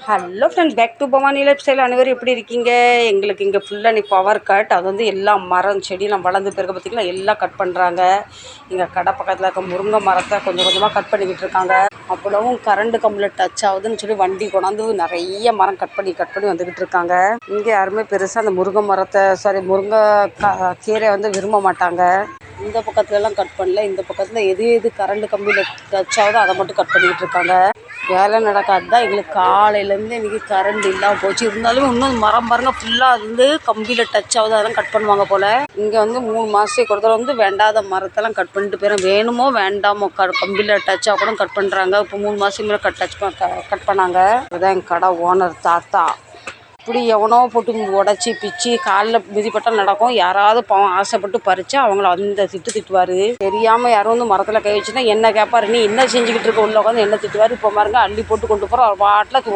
Hello friends, back to Bhavani lifestyle. அனைவரும் எப்படி இருக்கீங்க? எங்களுக்கு இங்கே ஃபுல்லாக நீ பவர் கட். அது வந்து எல்லா மரம் செடியெலாம் வளர்ந்து பிறகு பார்த்திங்களா எல்லாம் கட் பண்ணுறாங்க. எங்கள் கடை பக்கத்தில் இருக்க முருங்கை மரத்தை கொஞ்சம் கொஞ்சமாக கட் பண்ணிக்கிட்டு இருக்காங்க. அவ்வளவும் கரண்ட் கம்பில் டச் ஆகுதுன்னு சொல்லி வண்டி கொண்டாந்து நிறைய மரம் கட் பண்ணி வந்துக்கிட்டு இருக்காங்க. இங்கே யாருமே பெருசாக அந்த முருங்கை மரத்தை முருங்கை கீரை வந்து விரும்ப மாட்டாங்க. இந்த பக்கத்துலலாம் கட் பண்ணல. இந்த பக்கத்தில் எது கரண்ட் கம்பியில் டச் ஆகுதோ அதை மட்டும் கட் பண்ணிக்கிட்டு இருக்காங்க. வேலை நடக்காது தான். எங்களுக்கு காலையிலேருந்து இன்றைக்கி கரண்ட் இல்லாமல் போச்சு. இருந்தாலும் இன்னும் மரம் பாருங்கள் ஃபுல்லாக அது வந்து கம்பியில் டச் ஆகுது, அதெல்லாம் கட் பண்ணுவாங்க போல். இங்கே வந்து 3 மாதத்துக்கு ஒருத்தர் வந்து வேண்டாத மரத்தெல்லாம் கட் பண்ணிட்டு போயிடும். வேணுமோ வேண்டாமோ கம்பியில் டச் ஆக கூட கட் பண்ணுறாங்க. இப்போ 3 மாதத்துக்கு மேலே கட் பண்ணாங்க. அதுதான் எங்கள் கடை ஓனர் தாத்தா. இப்படி எவனோ போட்டு உடச்சி பிச்சு காலில் மிதிப்பட்டால் நடக்கும். யாராவது பாவம் ஆசைப்பட்டு பறிச்சா அவங்கள அந்த திட்டுவார். தெரியாமல் யாரும் வந்து மரத்தில் கை வச்சுன்னா என்ன கேட்பாரு, நீ என்ன செஞ்சுக்கிட்டு இருக்க உள்ள உட்காந்து என்ன திட்டுவார். இப்போ பாருங்க அள்ளி போட்டு கொண்டு போகிறோம். அவர் பாட்டில்